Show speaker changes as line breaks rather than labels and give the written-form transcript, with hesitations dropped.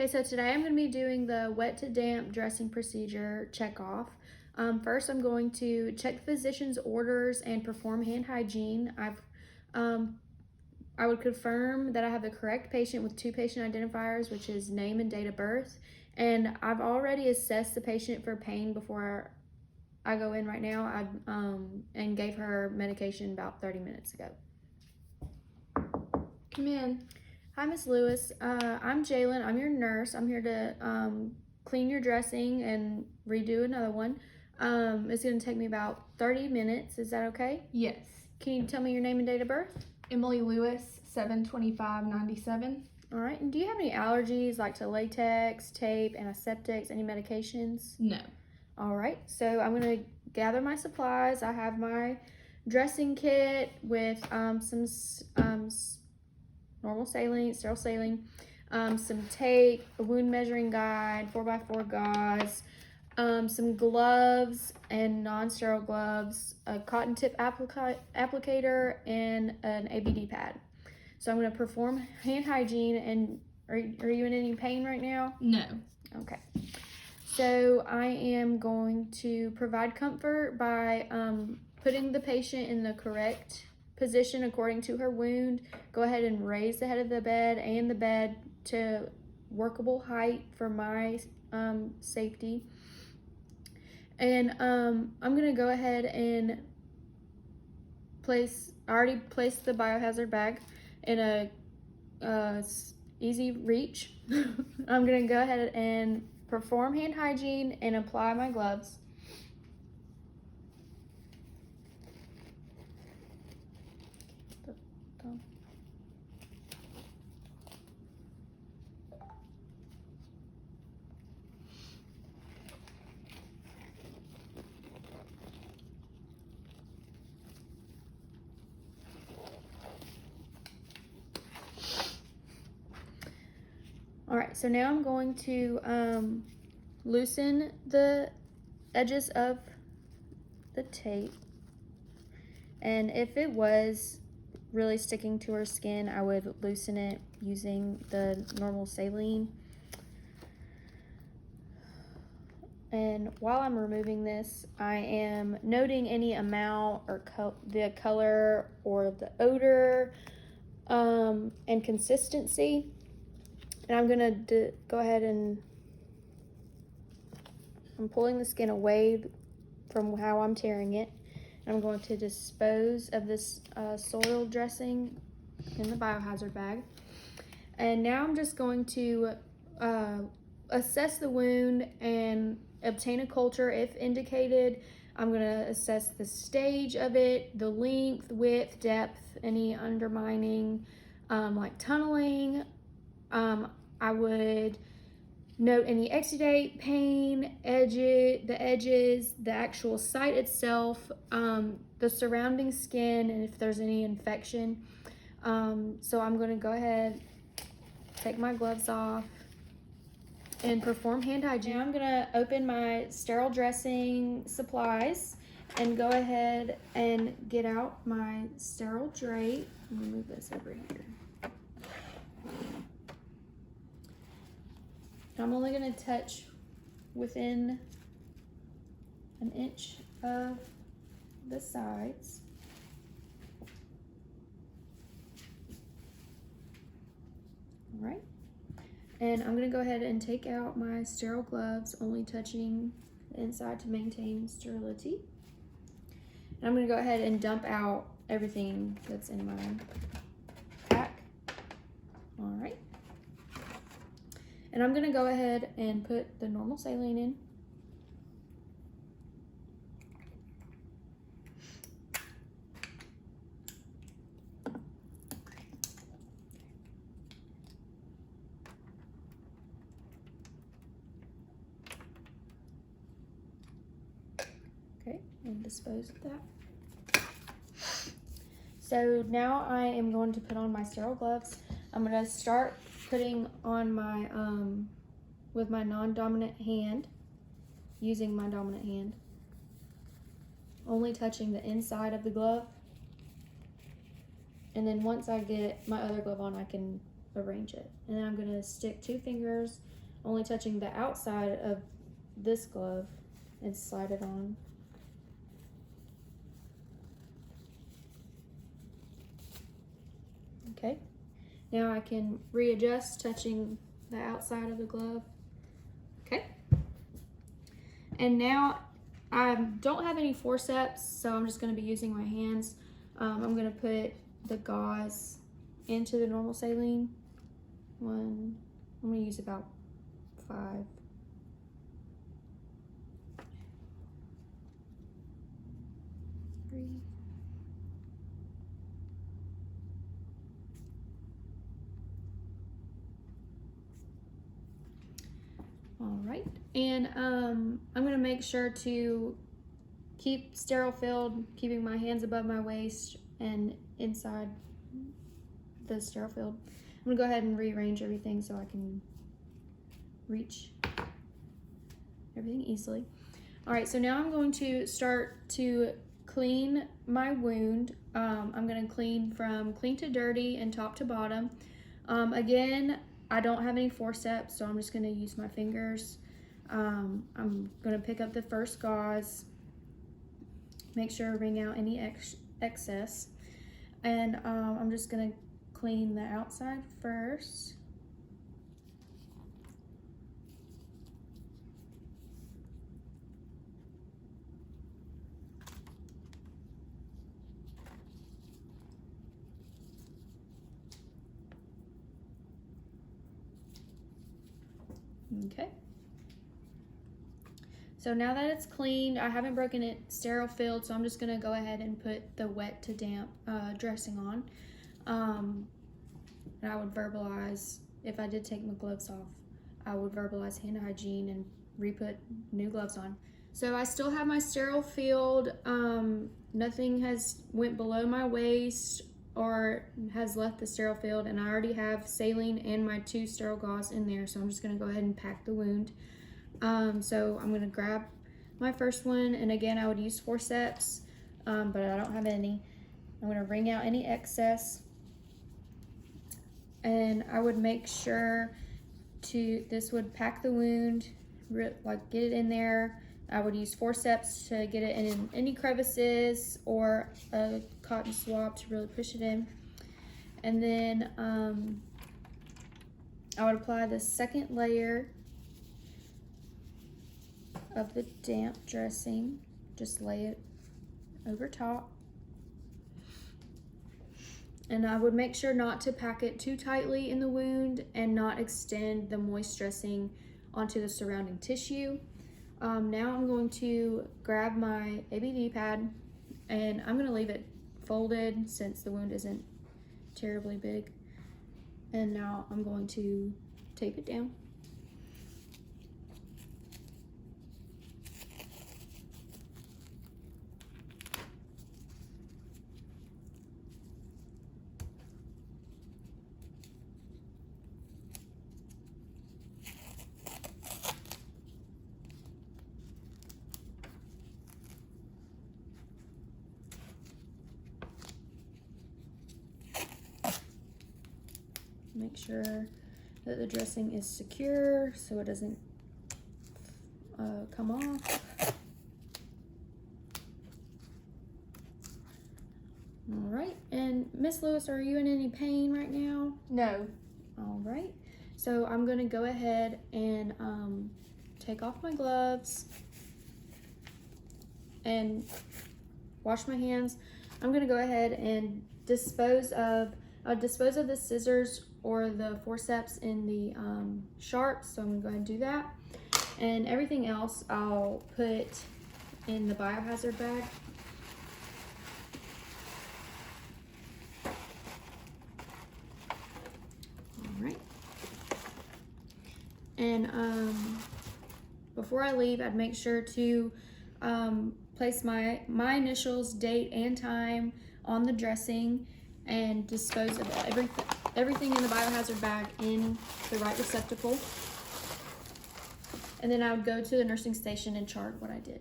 Okay, so today I'm going to be doing the wet to damp dressing procedure checkoff. First, I'm going to check the physician's orders and perform hand hygiene. I would confirm that I have the correct patient with 2 patient identifiers, which is name and date of birth. And I've already assessed the patient for pain before I go in right now. And gave her medication about 30 minutes ago.
Come in.
Hi, Miss Lewis. I'm Jalen. I'm your nurse. I'm here to clean your dressing and redo another one. It's going to take me about 30 minutes. Is that okay?
Yes.
Can you tell me your name and date of birth?
Emily Lewis, 7/25/97.
All right. And do you have any allergies like to latex, tape, antiseptics, any medications?
No.
All right. So I'm going to gather my supplies. I have my dressing kit with some normal saline, sterile saline, some tape, a wound measuring guide, 4x4 gauze, some gloves and non-sterile gloves, a cotton tip applicator, and an ABD pad. So I'm going to perform hand hygiene. And are you in any pain right now?
No.
Okay. So I am going to provide comfort by putting the patient in the correct position according to her wound. Go ahead and raise the head of the bed and the bed to workable height for my safety. And I'm gonna go ahead and I already placed the biohazard bag in a easy reach. I'm gonna go ahead and perform hand hygiene and apply my gloves. All right, so now I'm going to loosen the edges of the tape. And if it was really sticking to her skin, I would loosen it using the normal saline. And while I'm removing this, I am noting any amount or the color or the odor and consistency. And I'm gonna go ahead and I'm pulling the skin away from how I'm tearing it. And I'm going to dispose of this soil dressing in the biohazard bag. And now I'm just going to assess the wound and obtain a culture if indicated. I'm going to assess the stage of it, the length, width, depth, any undermining, like tunneling. I would note any exudate, pain, the edges, the actual site itself, the surrounding skin, and if there's any infection. So I'm going to go ahead, take my gloves off, and perform hand hygiene. Now I'm going to open my sterile dressing supplies and go ahead and get out my sterile drape. Let me move this over here. I'm only going to touch within an inch of the sides. All right. And I'm going to go ahead and take out my sterile gloves, only touching the inside to maintain sterility. And I'm going to go ahead and dump out everything that's in my pack. All right. And I'm going to go ahead and put the normal saline in. Okay, and dispose of that. So now I am going to put on my sterile gloves. I'm going to start putting on my, with my non-dominant hand, using my dominant hand, only touching the inside of the glove. And then once I get my other glove on, I can arrange it. And then I'm going to stick 2 fingers, only touching the outside of this glove, and slide it on. Okay, now I can readjust touching the outside of the glove. Okay, and now I don't have any forceps, so I'm just going to be using my hands. I'm going to put the gauze into the normal saline. I'm going to use about 5. Three. All right, and I'm going to make sure to keep sterile filled, keeping my hands above my waist and inside the sterile field. I'm going to go ahead and rearrange everything so I can reach everything easily. All right, so now I'm going to start to clean my wound. I'm going to clean from clean to dirty and top to bottom. Again, I don't have any forceps, so I'm just going to use my fingers. I'm going to pick up the first gauze, make sure I wring out any excess, and I'm just going to clean the outside first. Okay. So now that it's cleaned, I haven't broken it sterile filled, so I'm just gonna go ahead and put the wet to damp dressing on. And I would verbalize, if I did take my gloves off, I would verbalize hand hygiene and re-put new gloves on. So I still have my sterile field. Nothing has went below my waist or has left the sterile field, and I already have saline and my 2 sterile gauze in there, so I'm just gonna go ahead and pack the wound. So I'm gonna grab my first one, and again I would use forceps, but I don't have any. I'm gonna wring out any excess, and I would make sure this would pack the wound, like get it in there. I would use forceps to get it in any crevices or a cotton swab to really push it in. And then I would apply the second layer of the damp dressing. Just lay it over top. And I would make sure not to pack it too tightly in the wound and not extend the moist dressing onto the surrounding tissue. Now I'm going to grab my ABD pad, and I'm going to leave it folded since the wound isn't terribly big. And now I'm going to tape it down. Make sure that the dressing is secure so it doesn't come off. All right, and Miss Lewis, are you in any pain right now?
No.
All right, so I'm gonna go ahead and take off my gloves and wash my hands. I'm gonna go ahead and dispose of the scissors or the forceps in the sharps, so I'm gonna go ahead and do that. And everything else I'll put in the biohazard bag. All right. And before I leave, I'd make sure to place my initials, date, and time on the dressing, and dispose of everything in the biohazard bag in the right receptacle. And then I would go to the nursing station and chart what I did.